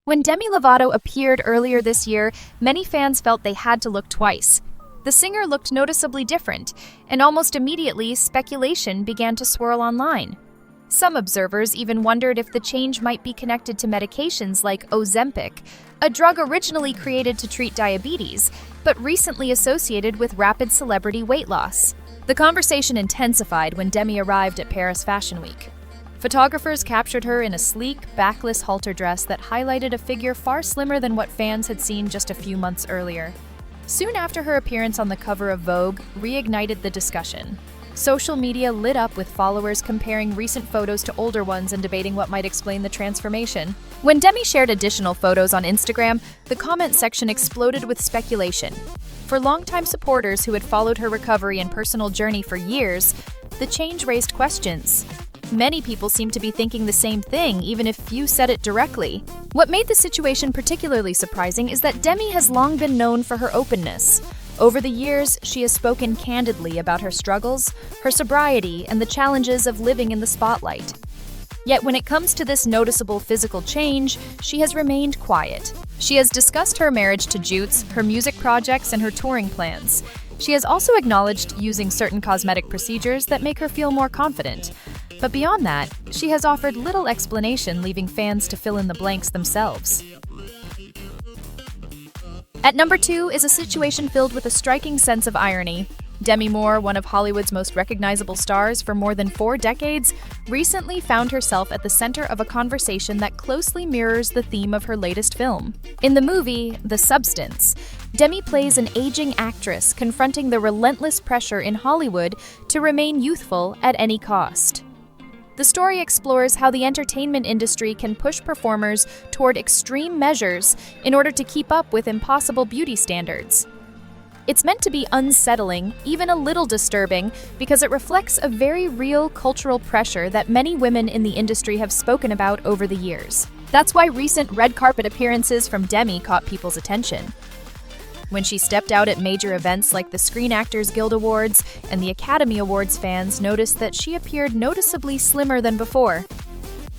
When Demi Lovato appeared earlier this year, many fans felt they had to look twice. The singer looked noticeably different, and almost immediately, speculation began to swirl online. Some observers even wondered if the change might be connected to medications like Ozempic, a drug originally created to treat diabetes, but recently associated with rapid celebrity weight loss. The conversation intensified when Demi arrived at Paris Fashion Week. Photographers captured her in a sleek, backless halter dress that highlighted a figure far slimmer than what fans had seen just a few months earlier. Soon after her appearance on the cover of Vogue reignited the discussion. Social media lit up with followers comparing recent photos to older ones and debating what might explain the transformation. When Demi shared additional photos on Instagram, the comment section exploded with speculation. For longtime supporters who had followed her recovery and personal journey for years, the change raised questions. Many people seem to be thinking the same thing, even if few said it directly. What made the situation particularly surprising is that Demi has long been known for her openness. Over the years, she has spoken candidly about her struggles, her sobriety, and the challenges of living in the spotlight. Yet when it comes to this noticeable physical change, she has remained quiet. She has discussed her marriage to Jutes, her music projects, and her touring plans. She has also acknowledged using certain cosmetic procedures that make her feel more confident. But beyond that, she has offered little explanation, leaving fans to fill in the blanks themselves. At number 2 is a situation filled with a striking sense of irony. Demi Moore, one of Hollywood's most recognizable stars for more than 4 decades, recently found herself at the center of a conversation that closely mirrors the theme of her latest film. In the movie, The Substance, Demi plays an aging actress confronting the relentless pressure in Hollywood to remain youthful at any cost. The story explores how the entertainment industry can push performers toward extreme measures in order to keep up with impossible beauty standards. It's meant to be unsettling, even a little disturbing, because it reflects a very real cultural pressure that many women in the industry have spoken about over the years. That's why recent red carpet appearances from Demi caught people's attention. When she stepped out at major events like the Screen Actors Guild Awards and the Academy Awards, fans noticed that she appeared noticeably slimmer than before.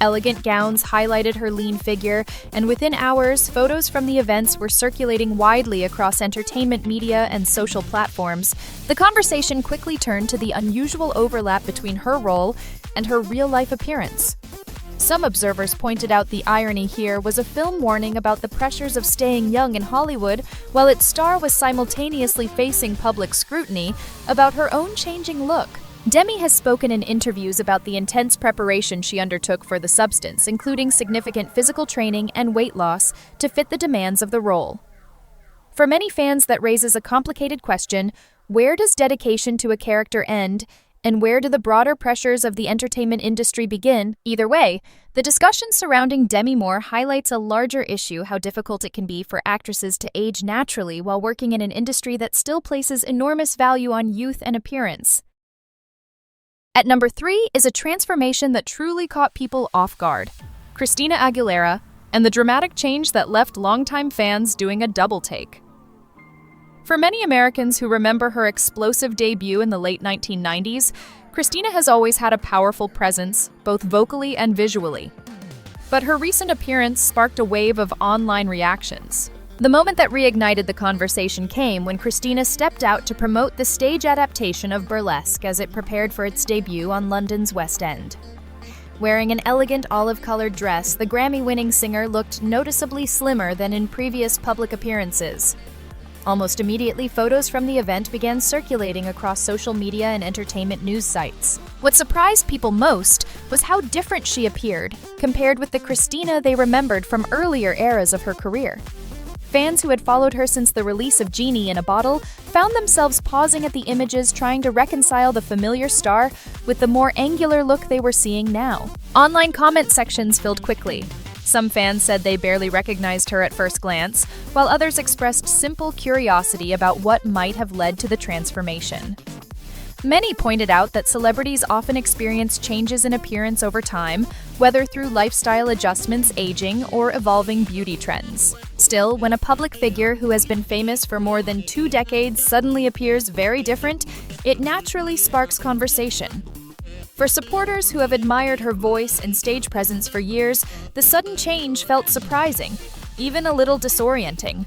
Elegant gowns highlighted her lean figure, and within hours, photos from the events were circulating widely across entertainment media and social platforms. The conversation quickly turned to the unusual overlap between her role and her real-life appearance. Some observers pointed out the irony here was a film warning about the pressures of staying young in Hollywood, while its star was simultaneously facing public scrutiny about her own changing look. Demi has spoken in interviews about the intense preparation she undertook for The Substance, including significant physical training and weight loss to fit the demands of the role. For many fans, that raises a complicated question: where does dedication to a character end, and where do the broader pressures of the entertainment industry begin? Either way, the discussion surrounding Demi Moore highlights a larger issue: how difficult it can be for actresses to age naturally while working in an industry that still places enormous value on youth and appearance. At number 3 is a transformation that truly caught people off guard: Christina Aguilera, and the dramatic change that left longtime fans doing a double take. For many Americans who remember her explosive debut in the late 1990s, Christina has always had a powerful presence, both vocally and visually. But her recent appearance sparked a wave of online reactions. The moment that reignited the conversation came when Christina stepped out to promote the stage adaptation of Burlesque as it prepared for its debut on London's West End. Wearing an elegant olive-colored dress, the Grammy-winning singer looked noticeably slimmer than in previous public appearances. Almost immediately, photos from the event began circulating across social media and entertainment news sites. What surprised people most was how different she appeared compared with the Christina they remembered from earlier eras of her career. Fans who had followed her since the release of Genie in a Bottle found themselves pausing at the images, trying to reconcile the familiar star with the more angular look they were seeing now. Online comment sections filled quickly. Some fans said they barely recognized her at first glance, while others expressed simple curiosity about what might have led to the transformation. Many pointed out that celebrities often experience changes in appearance over time, whether through lifestyle adjustments, aging, or evolving beauty trends. Still, when a public figure who has been famous for more than 2 decades suddenly appears very different, it naturally sparks conversation. For supporters who have admired her voice and stage presence for years, the sudden change felt surprising. even a little disorienting.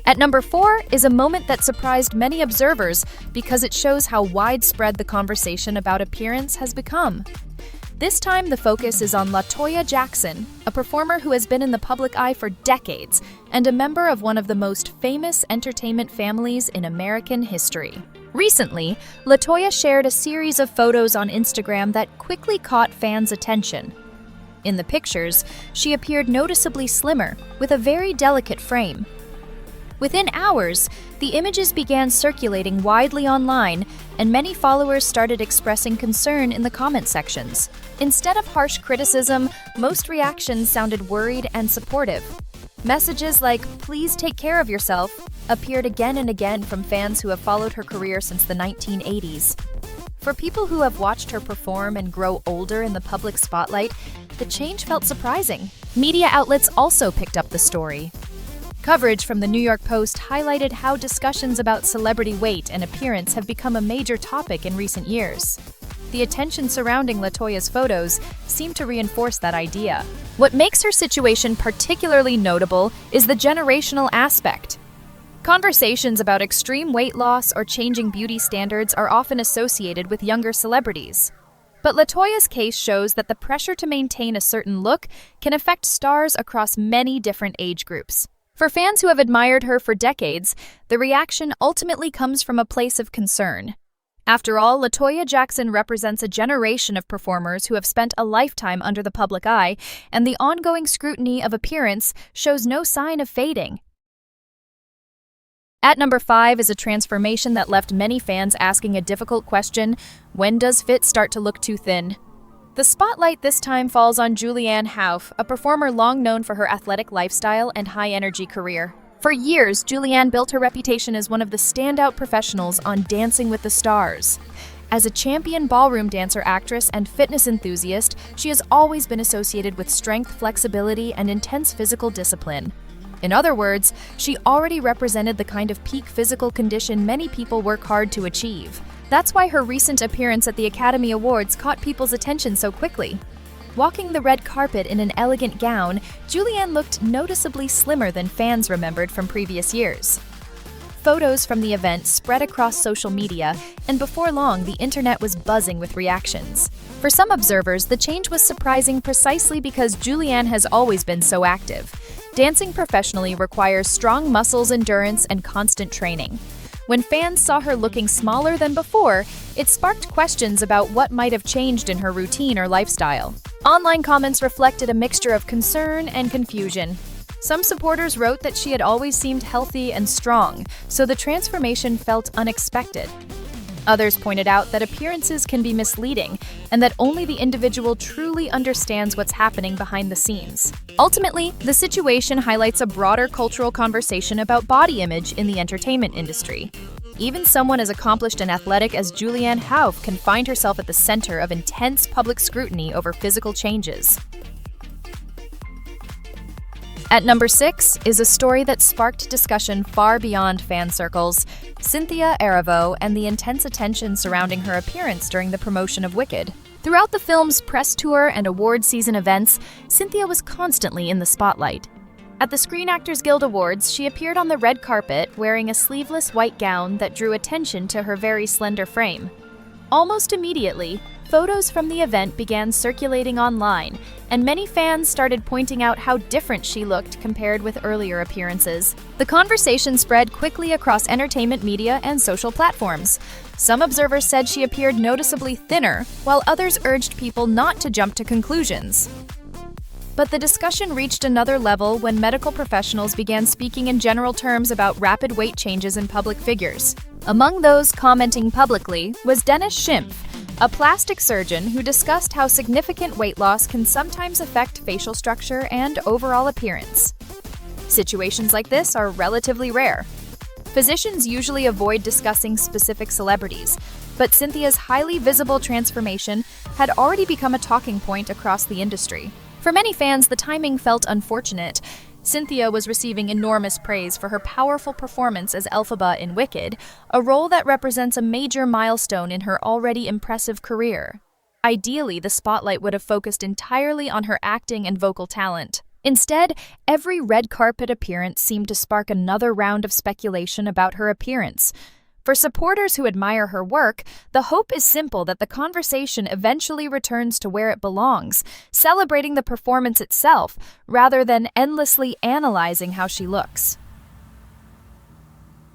At number 4 is a moment that surprised many observers because it shows how widespread the conversation about appearance has become. This time, the focus is on Latoya Jackson, a performer who has been in the public eye for decades and a member of one of the most famous entertainment families in American history. Recently, Latoya shared a series of photos on Instagram that quickly caught fans' attention. In the pictures, she appeared noticeably slimmer, with a very delicate frame. Within hours, the images began circulating widely online, and many followers started expressing concern in the comment sections. Instead of harsh criticism, most reactions sounded worried and supportive. Messages like, "Please take care of yourself," appeared again and again from fans who have followed her career since the 1980s. For people who have watched her perform and grow older in the public spotlight, the change felt surprising. Media outlets also picked up the story. Coverage from the New York Post highlighted how discussions about celebrity weight and appearance have become a major topic in recent years. The attention surrounding Latoya's photos seemed to reinforce that idea. What makes her situation particularly notable is the generational aspect. Conversations about extreme weight loss or changing beauty standards are often associated with younger celebrities. But Latoya's case shows that the pressure to maintain a certain look can affect stars across many different age groups. For fans who have admired her for decades, the reaction ultimately comes from a place of concern. After all, Latoya Jackson represents a generation of performers who have spent a lifetime under the public eye, and the ongoing scrutiny of appearance shows no sign of fading. At number 5 is a transformation that left many fans asking a difficult question: when does fit start to look too thin? The spotlight this time falls on Julianne Hough, a performer long known for her athletic lifestyle and high-energy career. For years, Julianne built her reputation as one of the standout professionals on Dancing with the Stars. As a champion ballroom dancer, actress, and fitness enthusiast, she has always been associated with strength, flexibility, and intense physical discipline. In other words, she already represented the kind of peak physical condition many people work hard to achieve. That's why her recent appearance at the Academy Awards caught people's attention so quickly. Walking the red carpet in an elegant gown, Julianne looked noticeably slimmer than fans remembered from previous years. Photos from the event spread across social media, and before long, the internet was buzzing with reactions. For some observers, the change was surprising precisely because Julianne has always been so active. Dancing professionally requires strong muscles, endurance, and constant training. When fans saw her looking smaller than before, it sparked questions about what might have changed in her routine or lifestyle. Online comments reflected a mixture of concern and confusion. Some supporters wrote that she had always seemed healthy and strong, so the transformation felt unexpected. Others pointed out that appearances can be misleading and that only the individual truly understands what's happening behind the scenes. Ultimately, the situation highlights a broader cultural conversation about body image in the entertainment industry. Even someone as accomplished and athletic as Julianne Hough can find herself at the center of intense public scrutiny over physical changes. At number 6 is a story that sparked discussion far beyond fan circles: Cynthia Erivo and the intense attention surrounding her appearance during the promotion of Wicked. Throughout the film's press tour and award season events, Cynthia was constantly in the spotlight. At the Screen Actors Guild Awards, she appeared on the red carpet wearing a sleeveless white gown that drew attention to her very slender frame. Almost immediately, photos from the event began circulating online, and many fans started pointing out how different she looked compared with earlier appearances. The conversation spread quickly across entertainment media and social platforms. Some observers said she appeared noticeably thinner, while others urged people not to jump to conclusions. But the discussion reached another level when medical professionals began speaking in general terms about rapid weight changes in public figures. Among those commenting publicly was Dennis Schimpf, a plastic surgeon who discussed how significant weight loss can sometimes affect facial structure and overall appearance. Situations like this are relatively rare. Physicians usually avoid discussing specific celebrities, but Cynthia's highly visible transformation had already become a talking point across the industry. For many fans, the timing felt unfortunate. Cynthia was receiving enormous praise for her powerful performance as Elphaba in Wicked, a role that represents a major milestone in her already impressive career. Ideally, the spotlight would have focused entirely on her acting and vocal talent. Instead, every red carpet appearance seemed to spark another round of speculation about her appearance. For supporters who admire her work, the hope is simple that the conversation eventually returns to where it belongs, celebrating the performance itself, rather than endlessly analyzing how she looks.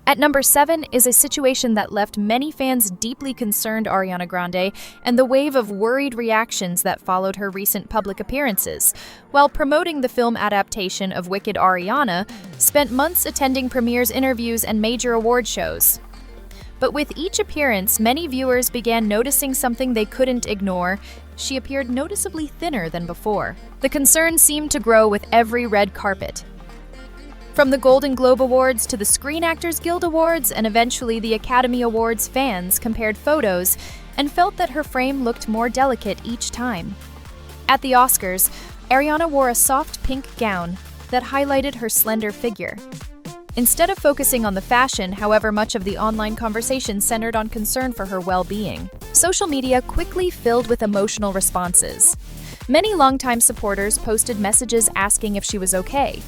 At number 7 is a situation that left many fans deeply concerned Ariana Grande and the wave of worried reactions that followed her recent public appearances. While promoting the film adaptation of Wicked, Ariana spent months attending premieres, interviews, and major award shows. But with each appearance, many viewers began noticing something they couldn't ignore. She appeared noticeably thinner than before. The concern seemed to grow with every red carpet. From the Golden Globe Awards to the Screen Actors Guild Awards and eventually the Academy Awards, fans compared photos and felt that her frame looked more delicate each time. At the Oscars, Ariana wore a soft pink gown that highlighted her slender figure. Instead of focusing on the fashion, however, much of the online conversation centered on concern for her well-being. Social media quickly filled with emotional responses. Many longtime supporters posted messages asking if she was okay.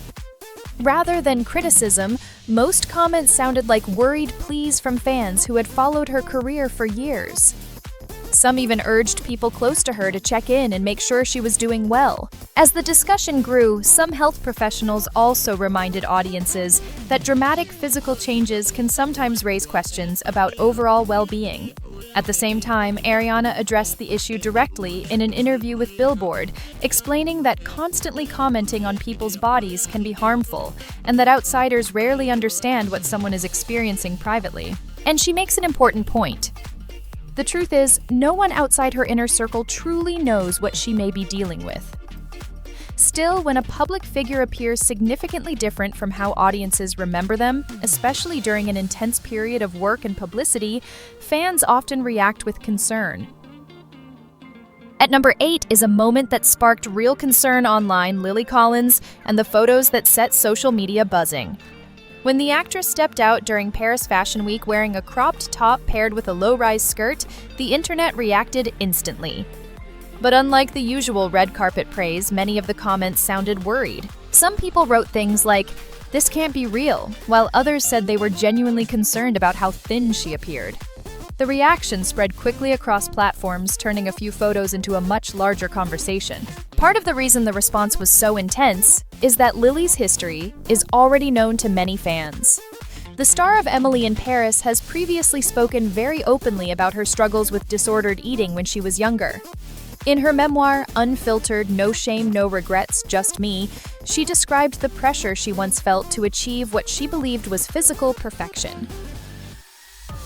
Rather than criticism, most comments sounded like worried pleas from fans who had followed her career for years. Some even urged people close to her to check in and make sure she was doing well. As the discussion grew, some health professionals also reminded audiences that dramatic physical changes can sometimes raise questions about overall well-being. At the same time, Ariana addressed the issue directly in an interview with Billboard, explaining that constantly commenting on people's bodies can be harmful and that outsiders rarely understand what someone is experiencing privately. And she makes an important point. The truth is, no one outside her inner circle truly knows what she may be dealing with. Still, when a public figure appears significantly different from how audiences remember them, especially during an intense period of work and publicity, fans often react with concern. At number 8 is a moment that sparked real concern online: Lily Collins and the photos that set social media buzzing. When the actress stepped out during Paris Fashion Week wearing a cropped top paired with a low-rise skirt, the internet reacted instantly. But unlike the usual red carpet praise, many of the comments sounded worried. Some people wrote things like, "This can't be real," while others said they were genuinely concerned about how thin she appeared. The reaction spread quickly across platforms, turning a few photos into a much larger conversation. Part of the reason the response was so intense is that Lily's history is already known to many fans. The star of Emily in Paris has previously spoken very openly about her struggles with disordered eating when she was younger. In her memoir, Unfiltered, No Shame, No Regrets, Just Me, she described the pressure she once felt to achieve what she believed was physical perfection.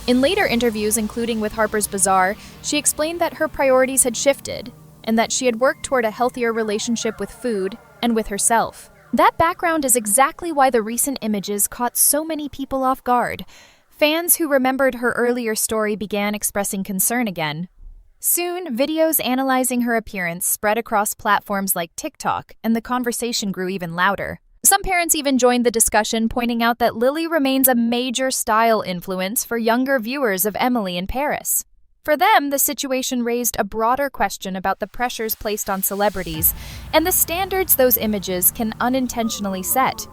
In later interviews, including with Harper's Bazaar, she explained that her priorities had shifted and that she had worked toward a healthier relationship with food and with herself. That background is exactly why the recent images caught so many people off guard. Fans who remembered her earlier story began expressing concern again. Soon, videos analyzing her appearance spread across platforms like TikTok, and the conversation grew even louder. Some parents even joined the discussion, pointing out that Lily remains a major style influence for younger viewers of Emily in Paris. For them, the situation raised a broader question about the pressures placed on celebrities and the standards those images can unintentionally set.